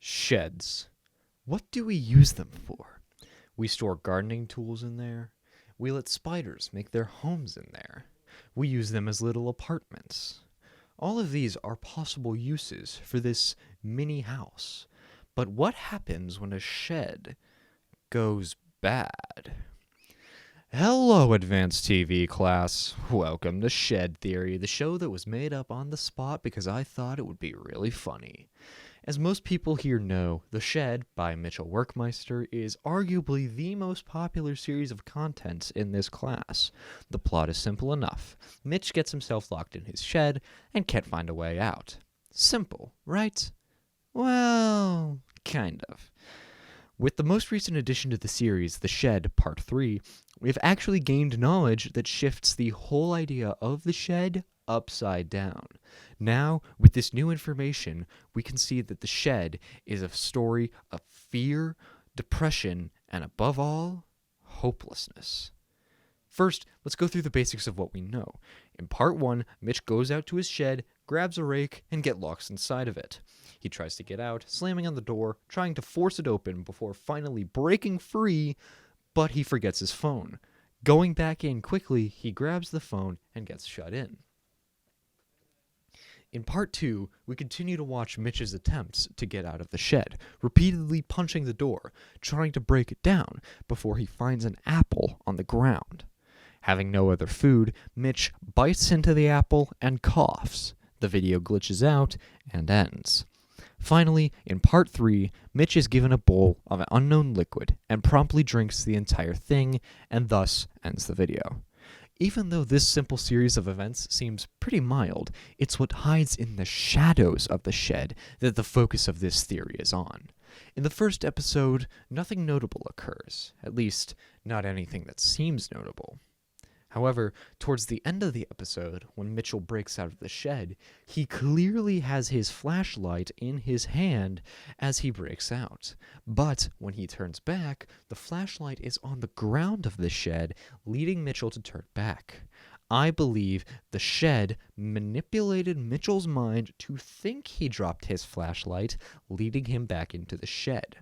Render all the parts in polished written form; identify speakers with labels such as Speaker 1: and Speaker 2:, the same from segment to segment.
Speaker 1: Sheds. What do we use them for? We store gardening tools in there. We let spiders make their homes in there. We use them as little apartments. All of these are possible uses for this mini house. But what happens when a shed goes bad? Hello, advanced TV class. Welcome to Shed Theory, the show that was made up on the spot because I thought it would be really funny. As most people here know, The Shed by Mitchell Workmeister is arguably the most popular series of content in this class. The plot is simple enough. Mitch gets himself locked in his shed and can't find a way out. Simple, right? Well, kind of. With the most recent addition to the series, The Shed Part 3, we've actually gained knowledge that shifts the whole idea of the shed upside down. Now, with this new information, we can see that the shed is a story of fear, depression, and above all, hopelessness. First, let's go through the basics of what we know. In Part 1, Mitch goes out to his shed, grabs a rake, and gets locked inside of it. He tries to get out, slamming on the door, trying to force it open before finally breaking free, but he forgets his phone. Going back in quickly, he grabs the phone and gets shut in. In Part 2, we continue to watch Mitch's attempts to get out of the shed, repeatedly punching the door, trying to break it down before he finds an apple on the ground. Having no other food, Mitch bites into the apple and coughs. The video glitches out and ends. Finally, in Part 3, Mitch is given a bowl of an unknown liquid and promptly drinks the entire thing and thus ends the video. Even though this simple series of events seems pretty mild, it's what hides in the shadows of the shed that the focus of this theory is on. In the first episode, nothing notable occurs, at least not anything that seems notable. However, towards the end of the episode, when Mitchell breaks out of the shed, he clearly has his flashlight in his hand as he breaks out. But when he turns back, the flashlight is on the ground of the shed, leading Mitchell to turn back. I believe the shed manipulated Mitchell's mind to think he dropped his flashlight, leading him back into the shed.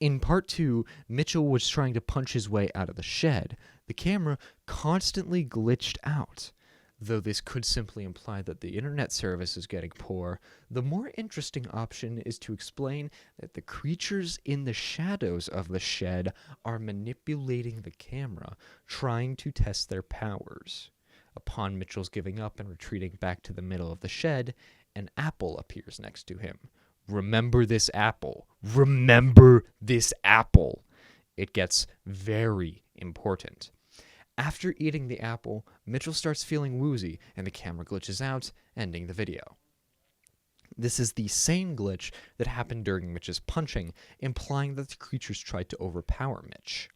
Speaker 1: In Part 2, Mitchell was trying to punch his way out of the shed. The camera constantly glitched out. Though this could simply imply that the internet service is getting poor, the more interesting option is to explain that the creatures in the shadows of the shed are manipulating the camera, trying to test their powers. Upon Mitchell's giving up and retreating back to the middle of the shed, an apple appears next to him. Remember this apple. Remember this apple. It gets very important. After eating the apple, Mitchell starts feeling woozy and the camera glitches out, ending the video. This is the same glitch that happened during Mitch's punching, implying that the creatures tried to overpower Mitch.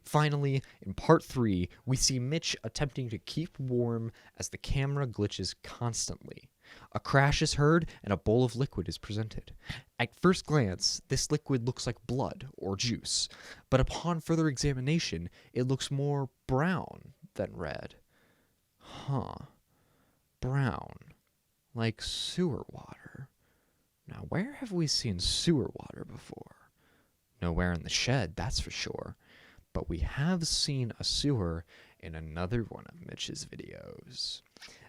Speaker 1: Finally, in Part 3, we see Mitch attempting to keep warm as the camera glitches constantly. A crash is heard and a bowl of liquid is presented. At first glance, this liquid looks like blood or juice, but upon further examination, it looks more brown than red. Brown. Like sewer water. Now, where have we seen sewer water before? Nowhere in the shed, that's for sure. But we have seen a sewer in another one of Mitch's videos.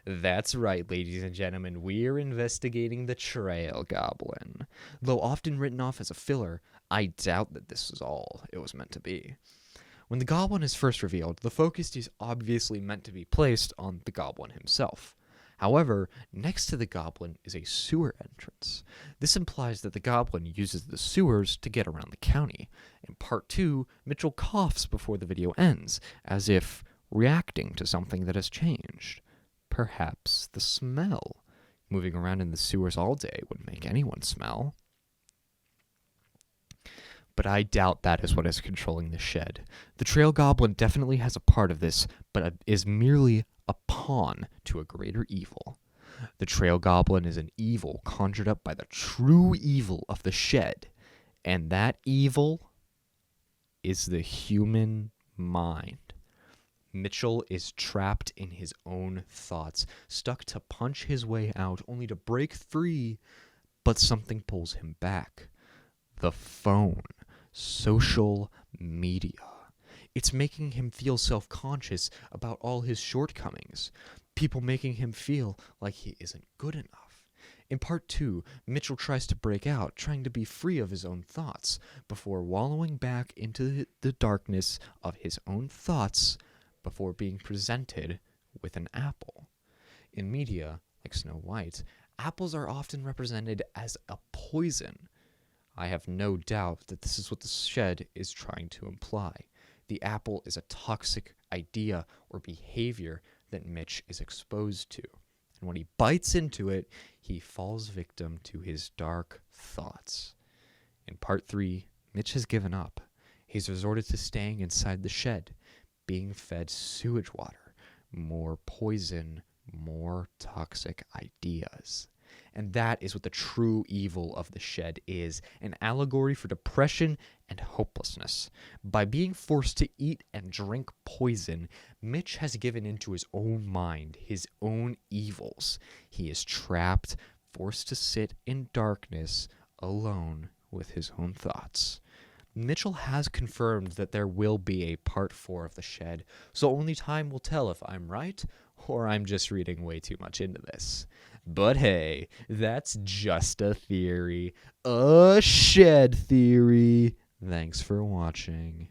Speaker 1: That's right, ladies and gentlemen, we're investigating the Trail Goblin. Though often written off as a filler, I doubt that this is all it was meant to be. When the Goblin is first revealed, the focus is obviously meant to be placed on the Goblin himself. However, next to the Goblin is a sewer entrance. This implies that the Goblin uses the sewers to get around the county. In Part 2, Mitchell coughs before the video ends, as if reacting to something that has changed. Perhaps the smell. Moving around in the sewers all day would make anyone smell. But I doubt that is what is controlling the shed. The Trail Goblin definitely has a part of this, but is merely a pawn to a greater evil. The Trail Goblin is an evil conjured up by the true evil of the shed, and that evil is the human mind. Mitchell is trapped in his own thoughts, stuck to punch his way out, only to break free But something pulls him back. The phone. Social media. It's making him feel self-conscious about all his shortcomings. People making him feel like he isn't good enough. In part 2, Mitchell tries to break out, trying to be free of his own thoughts, before wallowing back into the darkness of his own thoughts, before being presented with an apple. In media, like Snow White, apples are often represented as a poison. I have no doubt that this is what the shed is trying to imply. The apple is a toxic idea or behavior that Mitch is exposed to. And when he bites into it, he falls victim to his dark thoughts. In part 3, Mitch has given up. He's resorted to staying inside the shed, being fed sewage water, more poison, more toxic ideas. And that is what the true evil of the shed is, an allegory for depression and hopelessness. By being forced to eat and drink poison, Mitch has given into his own mind, his own evils. He is trapped, forced to sit in darkness, alone with his own thoughts. Mitchell has confirmed that there will be a part 4 of the shed, so only time will tell if I'm right or I'm just reading way too much into this. But hey, that's just a theory. A shed theory. Thanks for watching.